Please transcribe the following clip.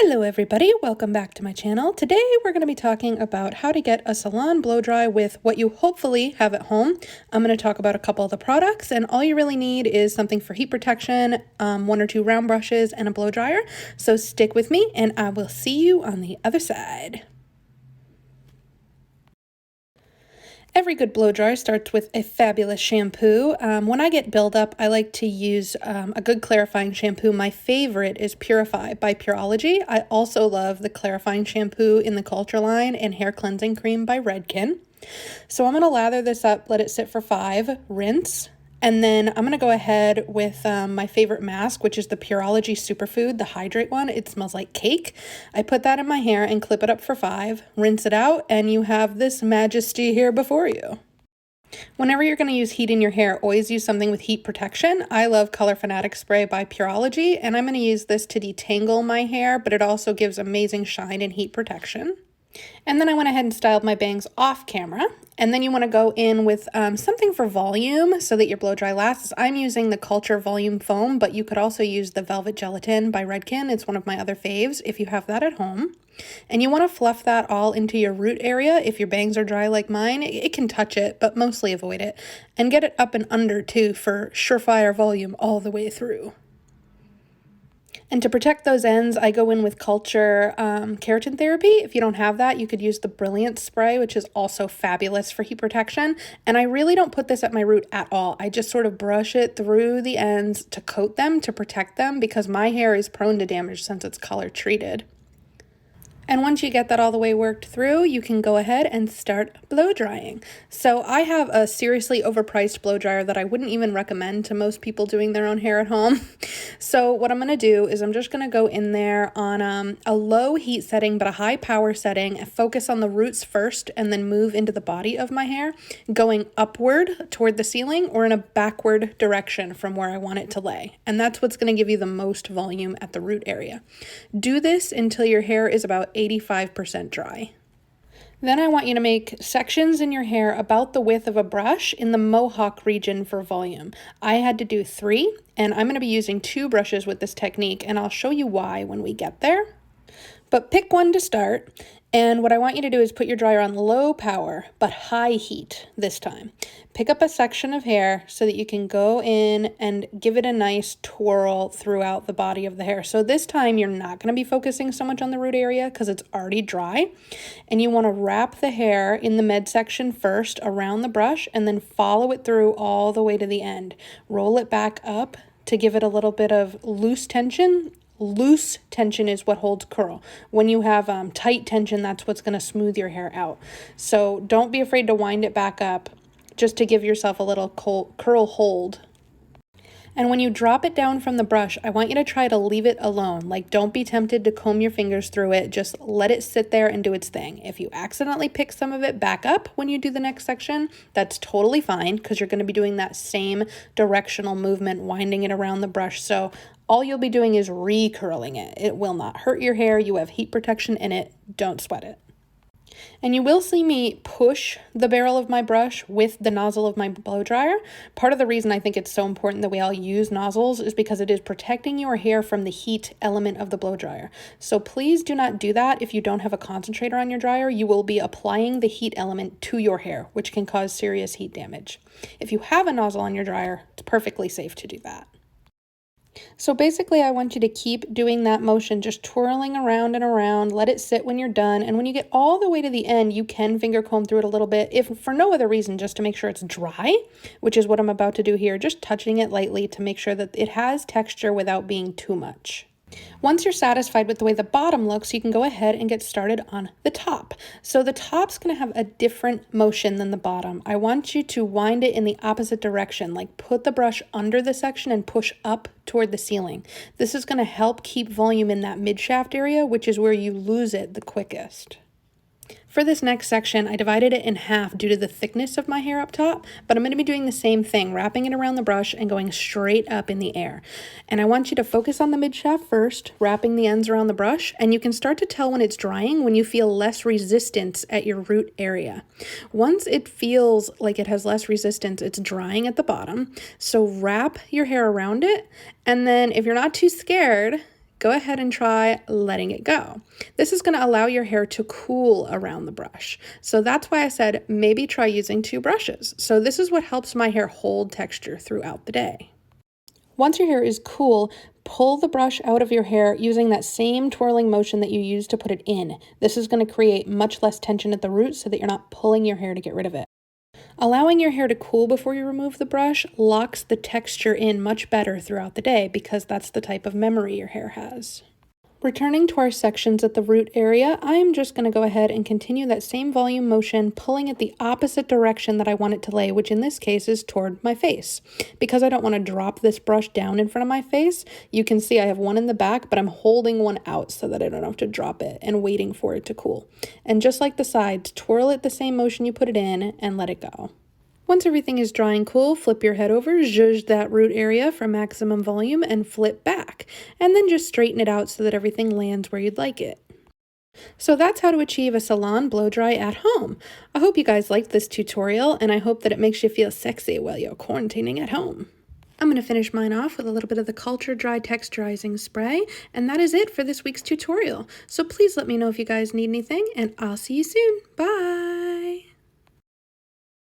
Hello everybody, welcome back to my channel. Today we're going to be talking about how to get a salon blow dry with what you hopefully have at home. I'm going to talk about a couple of the products, and all you really need is something for heat protection, one or two round brushes, and a blow dryer. So stick with me and I will see you on the other side. Every good blow dryer starts with a fabulous shampoo. When I get buildup, I like to use a good clarifying shampoo. My favorite is Purify by Pureology. I also love the clarifying shampoo in the Culture line and hair cleansing cream by Redken. So I'm going to lather this up, let it sit for 5, rinse. And then I'm going to go ahead with my favorite mask, which is the Pureology Superfood, the Hydrate one. It smells like cake. I put that in my hair and clip it up for 5, rinse it out, and you have this majesty here before you. Whenever you're going to use heat in your hair, always use something with heat protection. I love Color Fanatic Spray by Pureology, and I'm going to use this to detangle my hair, but it also gives amazing shine and heat protection. And then I went ahead and styled my bangs off camera. And then you want to go in with something for volume so that your blow dry lasts. I'm using the Culture Volume Foam, but you could also use the Velvet Gelatin by Redken. It's one of my other faves if you have that at home. And you want to fluff that all into your root area. If your bangs are dry like mine, it can touch it, but mostly avoid it. And get it up and under too for surefire volume all the way through. And to protect those ends, I go in with Culture Keratin Therapy. If you don't have that, you could use the Brilliant Spray, which is also fabulous for heat protection. And I really don't put this at my root at all. I just sort of brush it through the ends to coat them, to protect them, because my hair is prone to damage since it's color treated. And once you get that all the way worked through, you can go ahead and start blow drying. So I have a seriously overpriced blow dryer that I wouldn't even recommend to most people doing their own hair at home. So what I'm going to do is I'm just going to go in there on a low heat setting but a high power setting and focus on the roots first and then move into the body of my hair, going upward toward the ceiling or in a backward direction from where I want it to lay. And that's what's going to give you the most volume at the root area. Do this until your hair is about 85% dry. Then I want you to make sections in your hair about the width of a brush in the mohawk region for volume. I had to do 3, and I'm going to be using 2 brushes with this technique, and I'll show you why when we get there. But pick one to start, and what I want you to do is put your dryer on low power, but high heat this time. Pick up a section of hair so that you can go in and give it a nice twirl throughout the body of the hair. So this time you're not going to be focusing so much on the root area because it's already dry. And you want to wrap the hair in the midsection first around the brush and then follow it through all the way to the end. Roll it back up to give it a little bit of loose tension. Loose tension is what holds curl. When you have tight tension, that's what's going to smooth your hair out. So don't be afraid to wind it back up just to give yourself a little curl hold. And when you drop it down from the brush, I want you to try to leave it alone. Like, don't be tempted to comb your fingers through it. Just let it sit there and do its thing. If you accidentally pick some of it back up when you do the next section, that's totally fine because you're going to be doing that same directional movement, winding it around the brush. So all you'll be doing is recurling it. It will not hurt your hair. You have heat protection in it. Don't sweat it. And you will see me push the barrel of my brush with the nozzle of my blow dryer. Part of the reason I think it's so important that we all use nozzles is because it is protecting your hair from the heat element of the blow dryer. So please do not do that if you don't have a concentrator on your dryer. You will be applying the heat element to your hair, which can cause serious heat damage. If you have a nozzle on your dryer, it's perfectly safe to do that. So basically, I want you to keep doing that motion, just twirling around and around, let it sit when you're done. And when you get all the way to the end, you can finger comb through it a little bit, if for no other reason, just to make sure it's dry, which is what I'm about to do here, just touching it lightly to make sure that it has texture without being too much. Once you're satisfied with the way the bottom looks, you can go ahead and get started on the top. So the top's going to have a different motion than the bottom. I want you to wind it in the opposite direction, like put the brush under the section and push up toward the ceiling. This is going to help keep volume in that mid-shaft area, which is where you lose it the quickest. For this next section, I divided it in half due to the thickness of my hair up top, but I'm going to be doing the same thing, wrapping it around the brush and going straight up in the air. And I want you to focus on the mid shaft first, wrapping the ends around the brush, and you can start to tell when it's drying when you feel less resistance at your root area. Once it feels like it has less resistance, it's drying at the bottom. So wrap your hair around it, and then if you're not too scared, go ahead and try letting it go. This is going to allow your hair to cool around the brush. So that's why I said maybe try using 2 brushes. So this is what helps my hair hold texture throughout the day. Once your hair is cool, pull the brush out of your hair using that same twirling motion that you used to put it in. This is going to create much less tension at the root so that you're not pulling your hair to get rid of it. Allowing your hair to cool before you remove the brush locks the texture in much better throughout the day because that's the type of memory your hair has. Returning to our sections at the root area, I'm just going to go ahead and continue that same volume motion, pulling it the opposite direction that I want it to lay, which in this case is toward my face. Because I don't want to drop this brush down in front of my face, you can see I have one in the back, but I'm holding one out so that I don't have to drop it and waiting for it to cool. And just like the sides, twirl it the same motion you put it in and let it go. Once everything is dry and cool, flip your head over, zhuzh that root area for maximum volume, and flip back. And then just straighten it out so that everything lands where you'd like it. So that's how to achieve a salon blow dry at home. I hope you guys liked this tutorial, and I hope that it makes you feel sexy while you're quarantining at home. I'm going to finish mine off with a little bit of the Culture Dry Texturizing Spray, and that is it for this week's tutorial. So please let me know if you guys need anything, and I'll see you soon. Bye!